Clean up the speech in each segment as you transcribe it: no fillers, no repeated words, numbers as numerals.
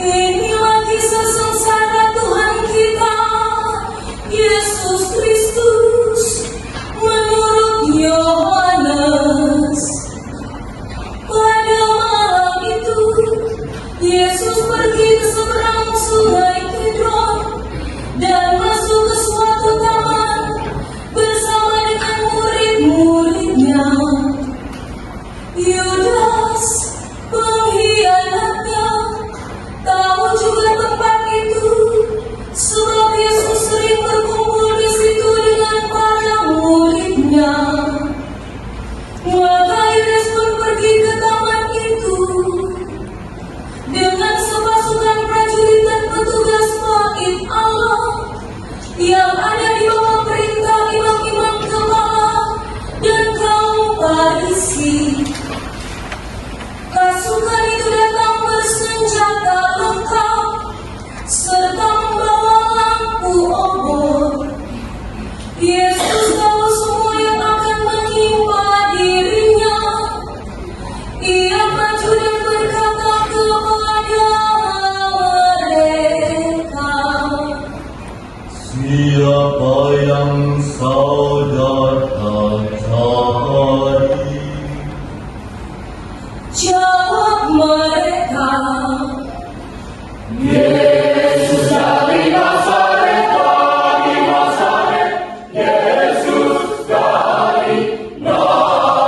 Inilah kisah sengsara Tuhan kita, Yesus Kristus, menurut Yohanes. Pada malam itu, Yesus pergi ke seberang sungai Kidron dan masuk ke suatu taman bersama dengan murid-muridnya. Yudas, pengkhianatnya, tahu juga tempat itu, sebab Yesus sering berkumpul di situ dengan para muridnya. Maka Yudas pun pergi ke taman itu dengan sepasukan prajurit dan petugas bait Allah yang ada di bawah perintah imam-imam kepala dan kaum Farisi. Pasukan itu datang bersenjata lengkap serta membawa lampu obor. Yesus tahu semua yang akan menimpa dirinya. Ia maju dan berkata kepada mereka, "Siapa yang saudara cari?" Jawab mereka, Yesus dari Nazaret, dari Nazaret. Yesus dari Nazaret.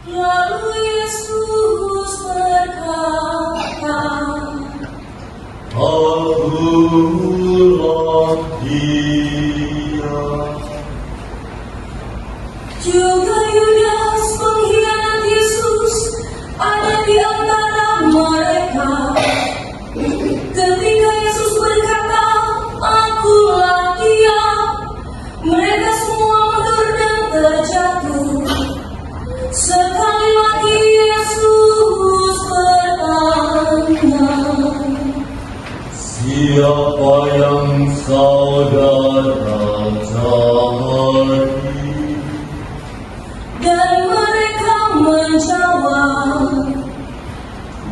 lalu Yesus berkata, Akulah Dia. juga Yudas pengkhianat Yesus ada di antara mereka. Ketika Yesus berkata, "Akulah Dia," mereka semua mundur dan terjatuh. Sekali lagi Yesus bertanya, Siapa yang saudara cari? dan mereka menjawab,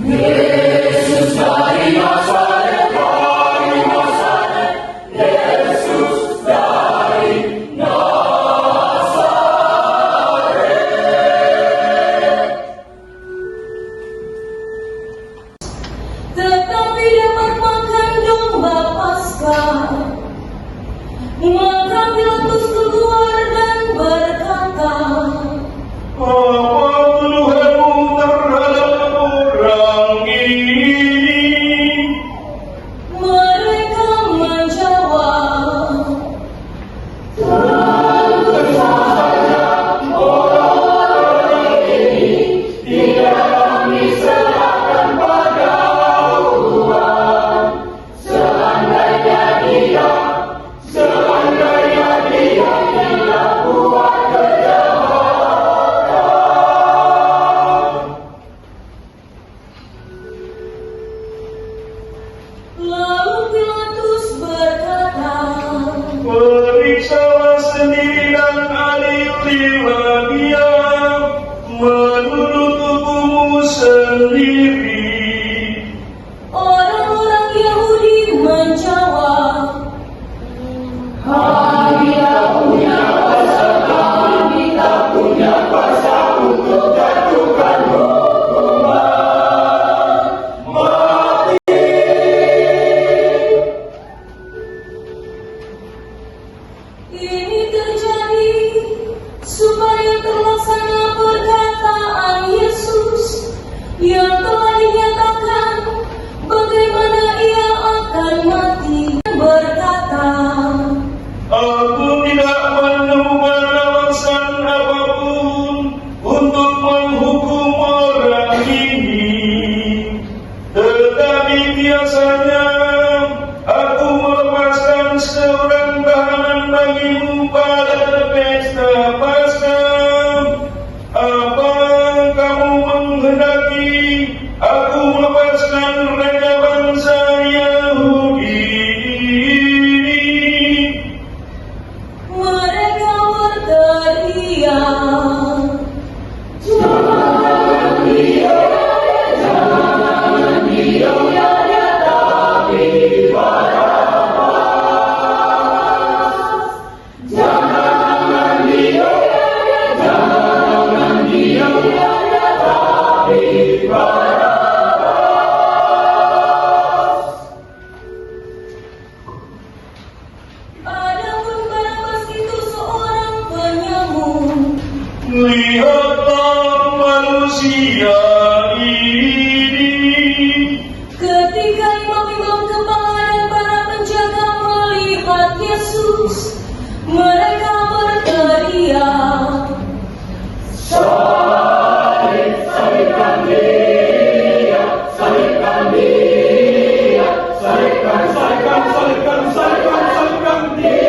Yesus dari Nazaret, dari Nazaret. Yesus dari Nazaret. tetapi dapat makan domba Paskah. Maka Pilatus keluar dan berkata, Apa tuduhanmu terhadap orang ini? mereka menjawab, lalu Pilatus berkata, Periksalah sendiri dan adililah dia menurut hukummu sendiri. orang-orang Yahudi menjawab, ini terjadi supaya terlaksana perkataan Yesus yang telah dinyatakan bagaimana ia akan mati. Berkata, Aku tidak menemukan alasan apapun untuk menghukum orang ini. Tetapi biasanya aku melepaskan seorang tahanan bagimu pada pesta Paskah. Apa kamu menghendaki aku melepaskan raja bangsa Yahudi ini? mereka berteriak, Lihatlah manusia ini. Ketika imam-imam kepala dan para penjaga melihat Yesus, mereka berteriak, Salibkan dia, salibkan dia, salibkan dia, salibkan dia, salibkan dia,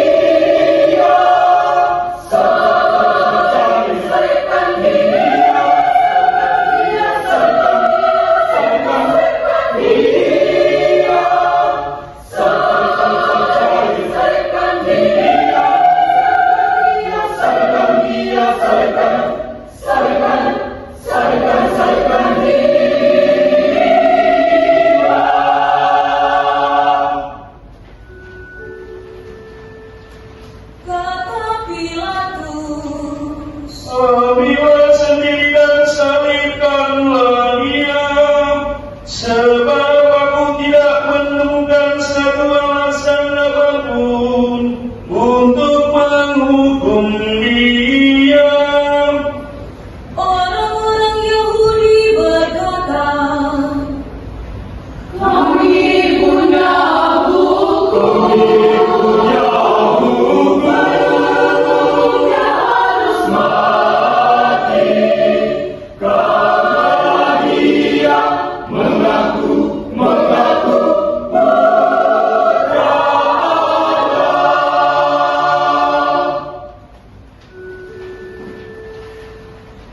kata Pilatus, Ambillah sendiri dan salibkanlah dia, sebab aku tidak menemukan satu alasan apapun untuk menghukum dia. orang-orang Yahudi berkata, kami punya hukum, hukumnya harus mati, karena dia mengaku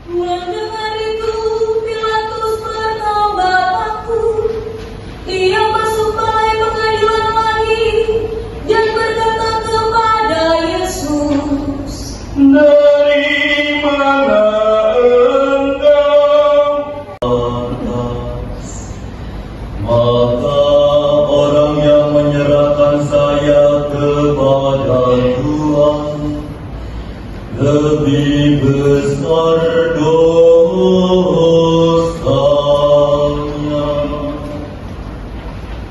mendengar itu Pilatus bertambah takut. Ia masuk balai pengadilan lagi dan berkata kepada Yesus, Dari mana engkau? maka orang yang menyerahkan saya kepada Tuhan lebih besar dosanya.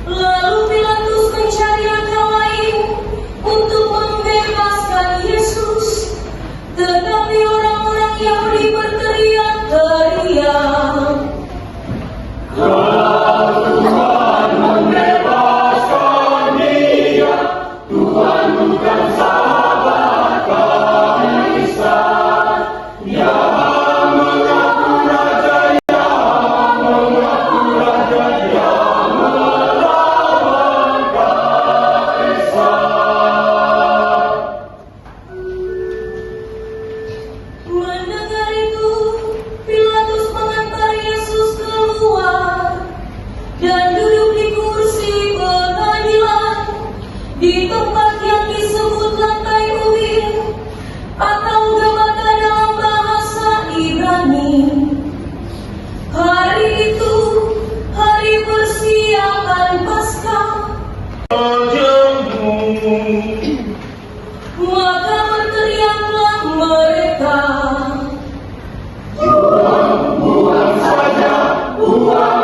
lalu Pilatus mencari akal lain untuk membebaskan Yesus. Tetapi orang-orang Yahudi berteriak-teriak, Tuhan membebaskan dia, Tuhan bukan sahabat Kaisar. Yang mengaku raja, yang mengaku raja, yang melawan Kaisar. mendengar itu Pilatus mengantar Yesus keluar dan duduk di kursi pengadilan di tempat yang disebut lantai uin atau Gabata dalam bahasa Ibrani. Hari itu hari persiapan Paskah. Rajamu. Maka berteriaklah mereka, Buang saja, buang